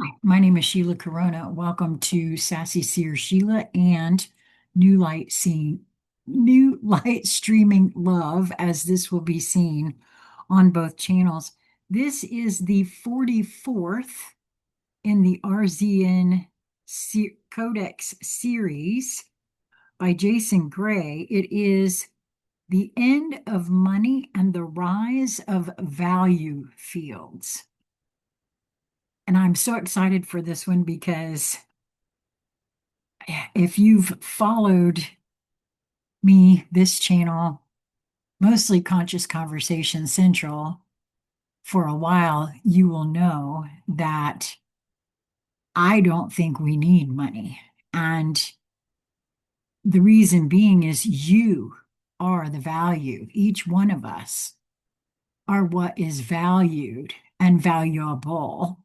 Hi, my name is Sheila Corona. Welcome to Sassy Seer Sheila and New Light Streaming Love, as this will be seen on both channels. This is the 44th in the Codex series by Jason Gray. It is The End of Money and the Rise of Value Fields. And I'm so excited for this one because if you've followed me, this channel, mostly Conscious Conversation Central, for a while, you will know that I don't think we need money. And the reason being is you are the value. Each one of us are what is valued and valuable.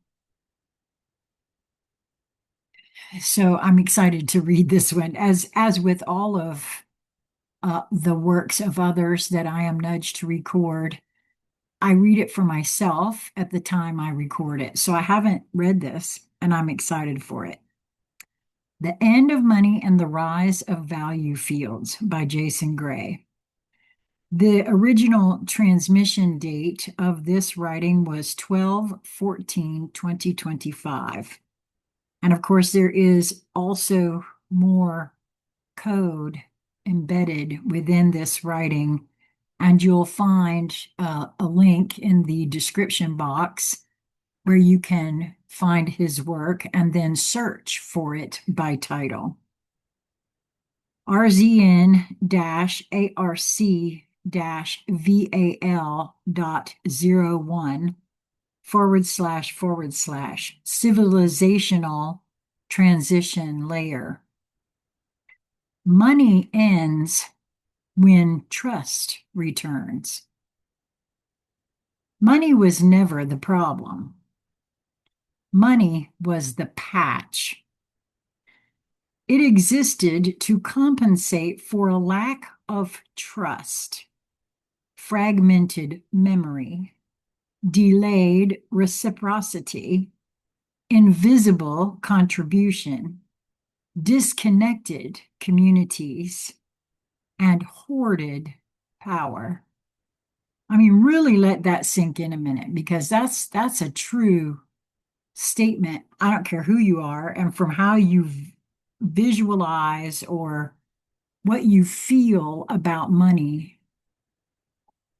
So I'm excited to read this one. As with all of the works of others that I am nudged to record, I read it for myself at the time I record it. So I haven't read this, and I'm excited for it. The End of Money and the Rise of Value Fields by Jason Gray. The original transmission date of this writing was 12/14/2025. And of course, there is also more code embedded within this writing, and you'll find a link in the description box where you can find his work and then search for it by title. RZN-ARC-VAL.01 / civilizational transition layer. Money ends when trust returns. Money was never the problem. Money was the patch. It existed to compensate for a lack of trust, fragmented memory, delayed reciprocity, invisible contribution, disconnected communities, and hoarded power. I mean, really let that sink in a minute, because that's a true statement. I don't care who you are, and from how you visualize or what you feel about money.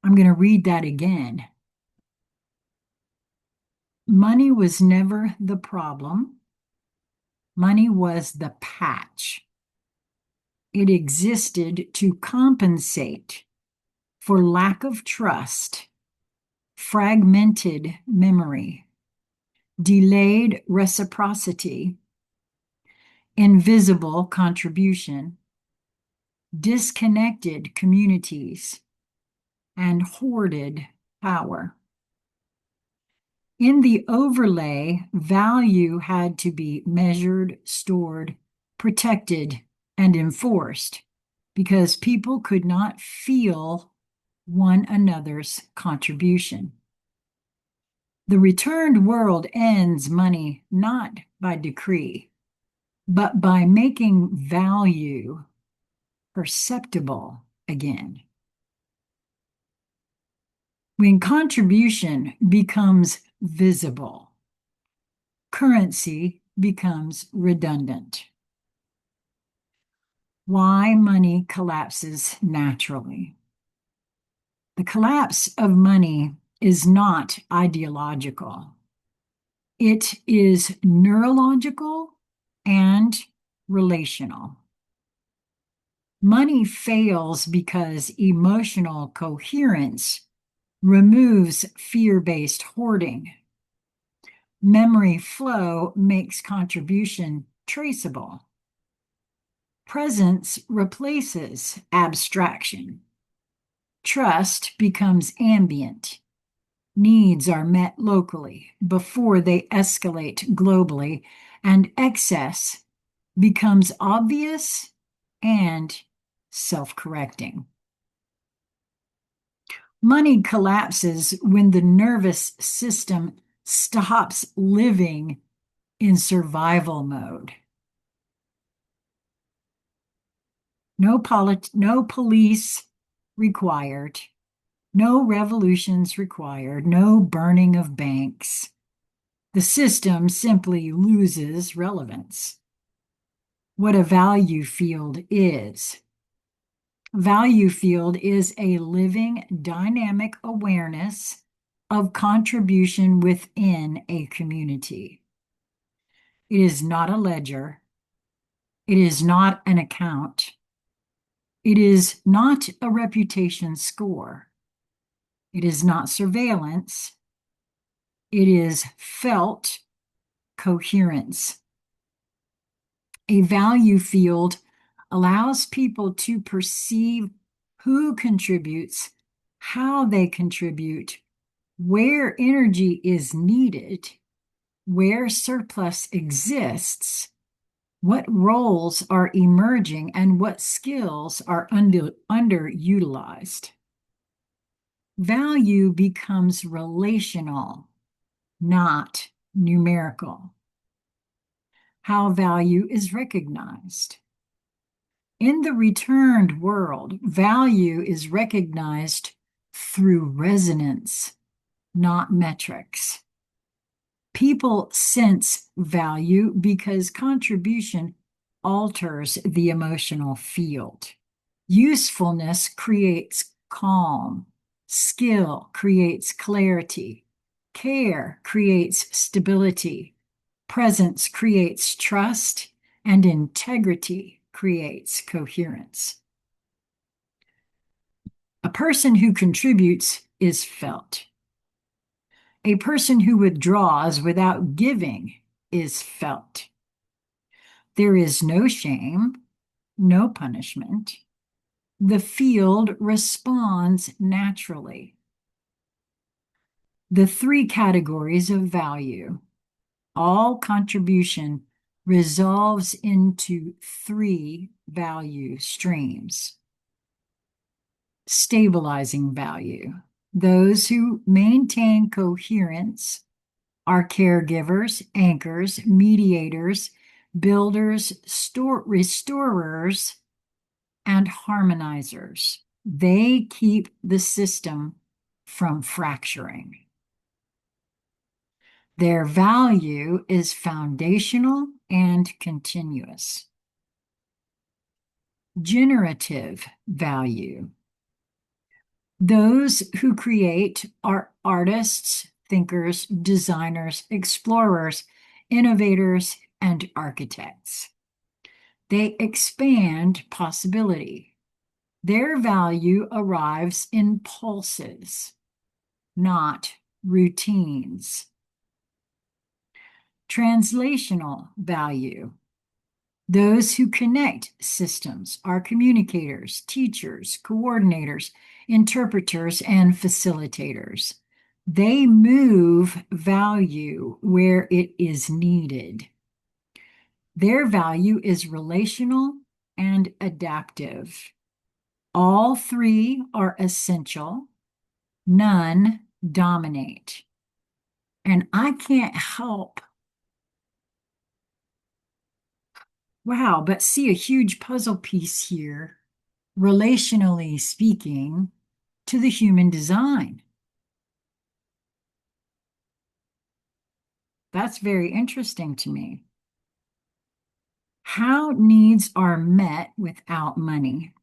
I'm going to read that again. Money was never the problem. Money was the patch. It existed to compensate for lack of trust, fragmented memory, delayed reciprocity, invisible contribution, disconnected communities, and hoarded power. In the overlay, value had to be measured, stored, protected, and enforced because people could not feel one another's contribution. The returned world ends money not by decree, but by making value perceptible again. When contribution becomes visible, currency becomes redundant. Why money collapses naturally. The collapse of money is not ideological. It is neurological and relational. Money fails because emotional coherence removes fear-based hoarding. Memory flow makes contribution traceable. Presence replaces abstraction. Trust becomes ambient. Needs are met locally before they escalate globally, and excess becomes obvious and self-correcting. Money collapses when the nervous system stops living in survival mode. No police required, no revolutions required, no burning of banks. The system simply loses relevance. What a value field is. Value field is a living, dynamic awareness of contribution within a community. It is not a ledger. It is not an account. It is not a reputation score. It is not surveillance. It is felt coherence. A value field allows people to perceive who contributes, how they contribute, where energy is needed, where surplus exists, what roles are emerging, and what skills are underutilized. Value becomes relational, not numerical. How value is recognized. In the returned world, value is recognized through resonance, not metrics. People sense value because contribution alters the emotional field. Usefulness creates calm. Skill creates clarity. Care creates stability. Presence creates trust, and integrity creates coherence. A person who contributes is felt. A person who withdraws without giving is felt. There is no shame, no punishment. The field responds naturally. The three categories of value. All contribution resolves into three value streams. Stabilizing value. Those who maintain coherence are caregivers, anchors, mediators, builders, restorers, and harmonizers. They keep the system from fracturing. Their value is foundational and continuous. Generative value. Those who create are artists, thinkers, designers, explorers, innovators, and architects. They expand possibility. Their value arrives in pulses, not routines. Translational value. Those who connect systems are communicators, teachers, coordinators, interpreters, and facilitators. They move value where it is needed. Their value is relational and adaptive. All three are essential. None dominate. And I can't help but see a huge puzzle piece here, relationally speaking, to the human design. That's very interesting to me. How needs are met without money?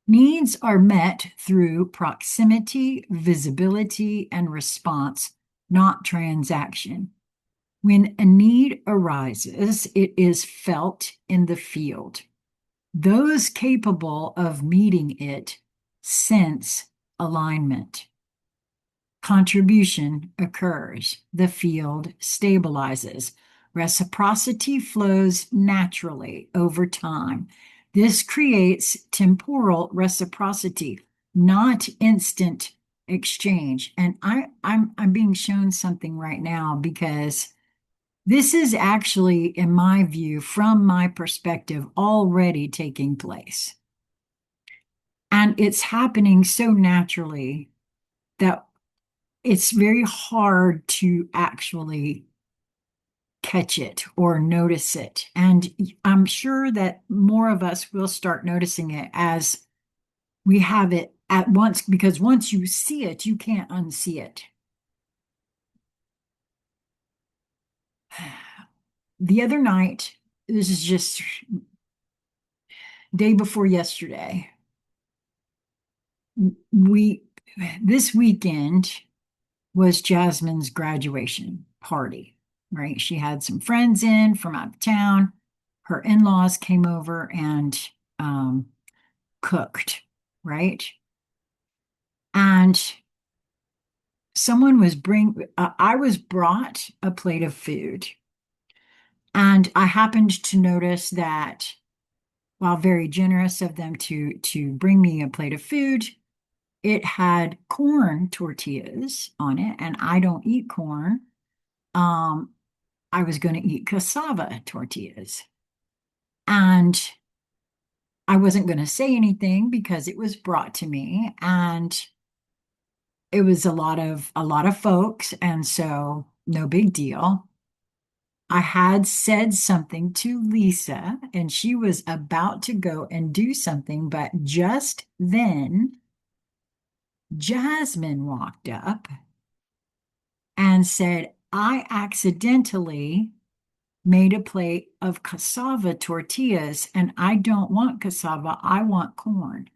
Needs are met through proximity, visibility, and response, not transaction. When a need arises, it is felt in the field. Those capable of meeting it sense alignment. Contribution occurs. The field stabilizes. Reciprocity flows naturally over time. This creates temporal reciprocity, not instant exchange. And I'm being shown something right now because this is actually, in my view, from my perspective, already taking place. And it's happening so naturally that it's very hard to actually catch it or notice it. And I'm sure that more of us will start noticing it as we have it at once, because once you see it, you can't unsee it. The other night, this is just day before yesterday, we this weekend was Jasmine's graduation party, right? She had some friends in from out of town. Her in-laws came over and um, cooked, right? And I was brought a plate of food. And I happened to notice that while very generous of them to bring me a plate of food, it had corn tortillas on it, and I don't eat corn. Um, I was going to eat cassava tortillas. And I wasn't going to say anything because it was brought to me and it was a lot of folks, and so no big deal. I had said something to Lisa and she was about to go and do something, but just then Jasmine walked up and said, I accidentally made a plate of cassava tortillas and I don't want cassava, I want corn.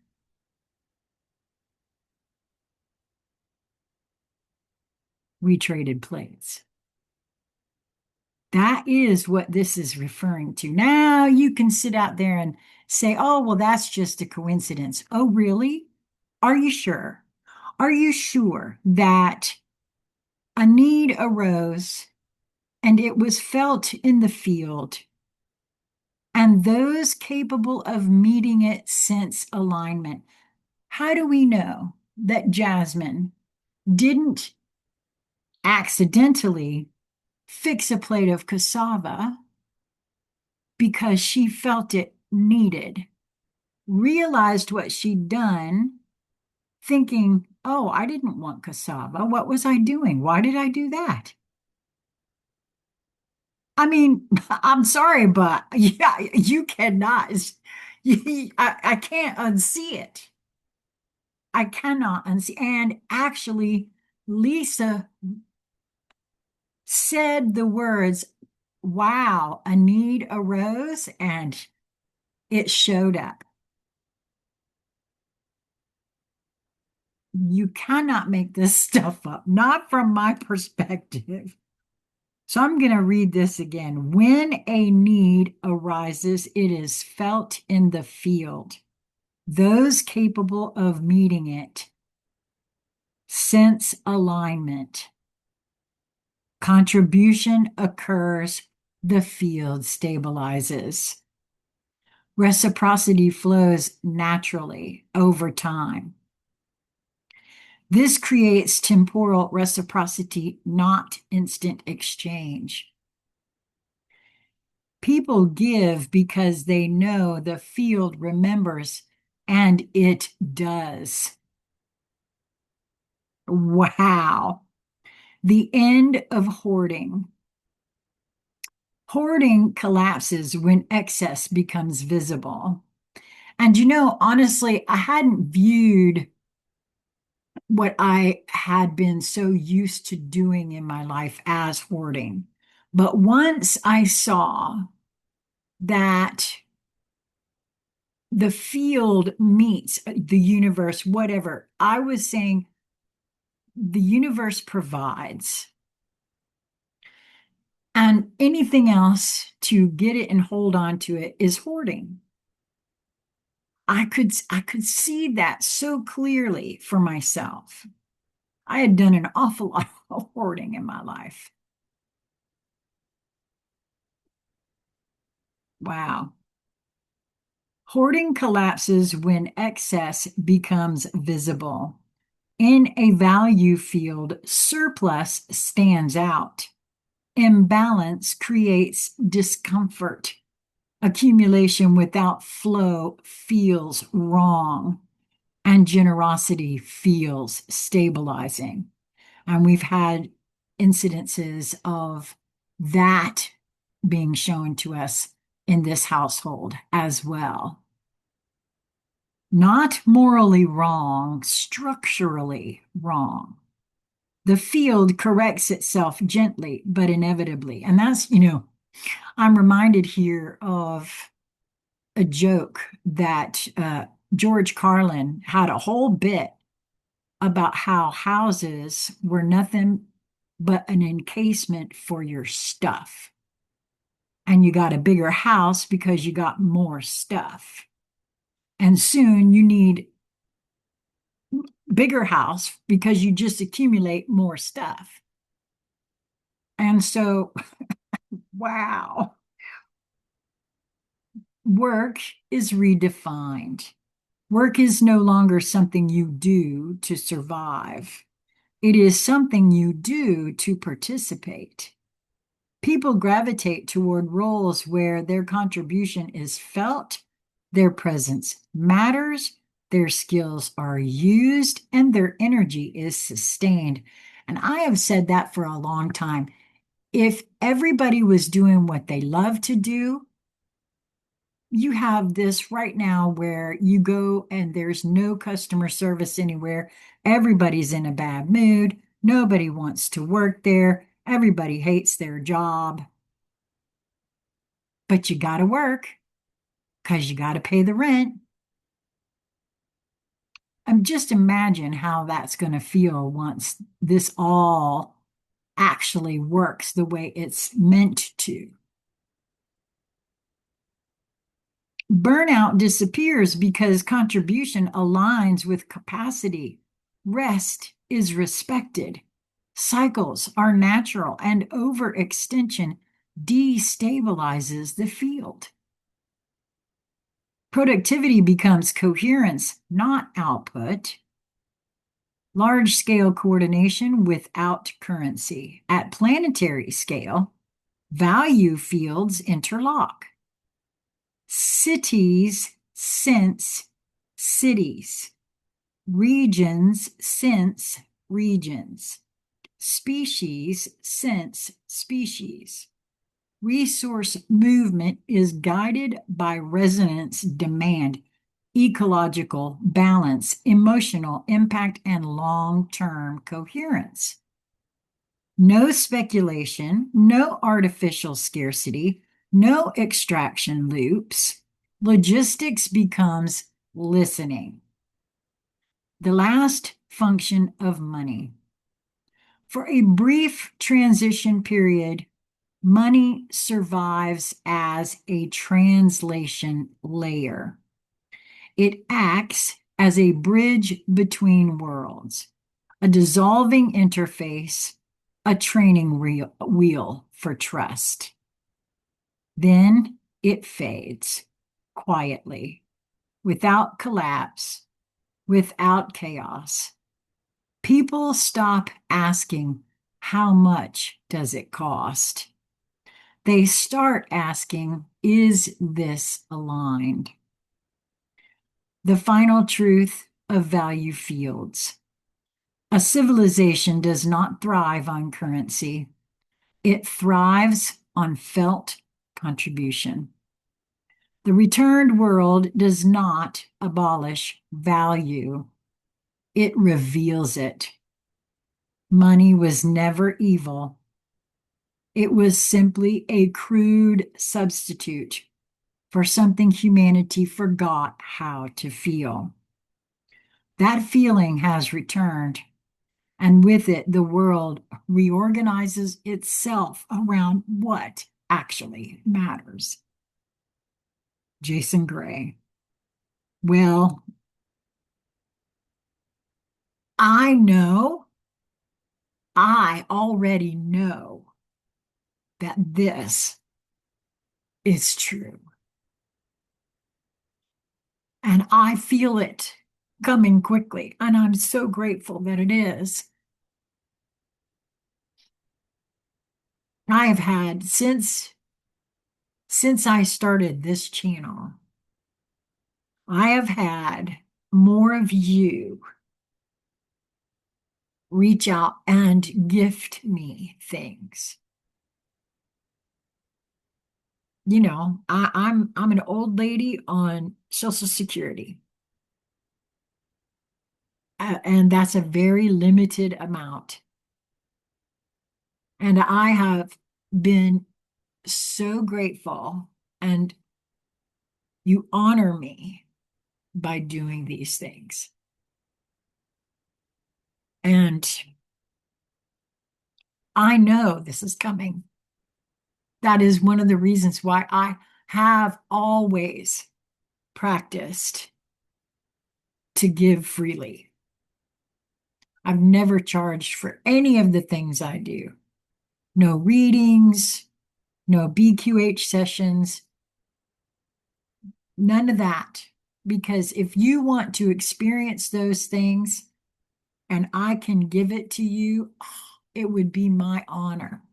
We traded plates. That is what this is referring to. Now you can sit out there and say, oh, well, that's just a coincidence. Oh, really? Are you sure? Are you sure that a need arose and it was felt in the field, and those capable of meeting it sense alignment? How do we know that Jasmine didn't accidentally fix a plate of cassava because she felt it needed, realized what she'd done, thinking, oh, I didn't want cassava. What was I doing? Why did I do that? I mean, I'm sorry, but yeah, you cannot. I can't unsee it. I cannot unsee. And actually, Lisa said the words, wow, a need arose, and it showed up. You cannot make this stuff up, not from my perspective. So I'm going to read this again. When a need arises, it is felt in the field. Those capable of meeting it sense alignment. Contribution occurs, the field stabilizes. Reciprocity flows naturally over time. This creates temporal reciprocity, not instant exchange. People give because they know the field remembers, and it does. Wow. The end of hoarding. Hoarding collapses when excess becomes visible. And honestly, I hadn't viewed what I had been so used to doing in my life as hoarding. But once I saw that the field meets the universe, whatever, I was saying the universe provides. And anything else to get it and hold on to it is hoarding. I could see that so clearly for myself. I had done an awful lot of hoarding in my life. Wow. Hoarding collapses when excess becomes visible. In a value field, surplus stands out. Imbalance creates discomfort. Accumulation without flow feels wrong, and generosity feels stabilizing. And we've had incidences of that being shown to us in this household as well. Not morally wrong, structurally wrong. The field corrects itself gently, but inevitably. And that's, I'm reminded here of a joke that George Carlin had a whole bit about how houses were nothing but an encasement for your stuff. And you got a bigger house because you got more stuff. And soon you need bigger house because you just accumulate more stuff. And so, wow, work is redefined. Work is no longer something you do to survive. It is something you do to participate. People gravitate toward roles where their contribution is felt, their presence matters, their skills are used, and their energy is sustained. And I have said that for a long time. If everybody was doing what they love to do, you have this right now where you go and there's no customer service anywhere. Everybody's in a bad mood. Nobody wants to work there. Everybody hates their job. But you got to work because you got to pay the rent. Just imagine how that's going to feel once this all actually works the way it's meant to. Burnout disappears because contribution aligns with capacity. Rest is respected. Cycles are natural, and overextension destabilizes the field. Productivity becomes coherence, not output. Large-scale coordination without currency. At planetary scale, value fields interlock. Cities sense cities. Regions sense regions. Species sense species. Resource movement is guided by resonance demand, ecological balance, emotional impact, and long-term coherence. No speculation, no artificial scarcity, no extraction loops. Logistics becomes listening. The last function of money. For a brief transition period, money survives as a translation layer. It acts as a bridge between worlds, a dissolving interface, a training wheel for trust. Then it fades quietly, without collapse, without chaos. People stop asking, how much does it cost? They start asking, is this aligned? The final truth of value fields. A civilization does not thrive on currency. It thrives on felt contribution. The returned world does not abolish value. It reveals it. Money was never evil. It was simply a crude substitute for something humanity forgot how to feel. That feeling has returned, and with it, the world reorganizes itself around what actually matters. Jason Gray. Well, I already know that this is true. And I feel it coming quickly, and I'm so grateful that it is. I have had since I started this channel, I have had more of you reach out and gift me things. I'm an old lady on Social Security, and that's a very limited amount. And I have been so grateful, and you honor me by doing these things. And I know this is coming. That is one of the reasons why I have always practiced to give freely. I've never charged for any of the things I do. No readings, no BQH sessions, none of that. Because if you want to experience those things and I can give it to you, it would be my honor.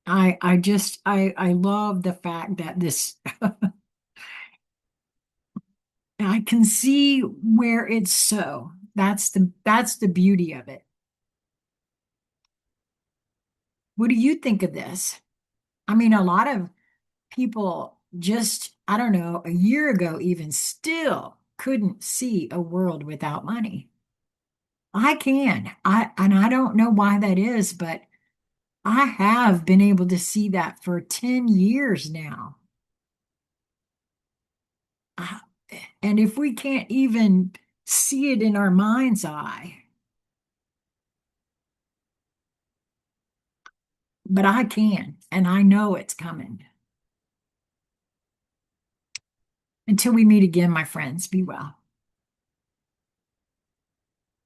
I love the fact that this I can see where it's so. That's the beauty of it. What do you think of this? I mean, a lot of people just, I don't know, a year ago even still couldn't see a world without money. I can. I don't know why that is, but I have been able to see that for 10 years now. Uh, And if we can't even see it in our mind's eye, but I can, and I know it's coming. Until we meet again, my friends, be well.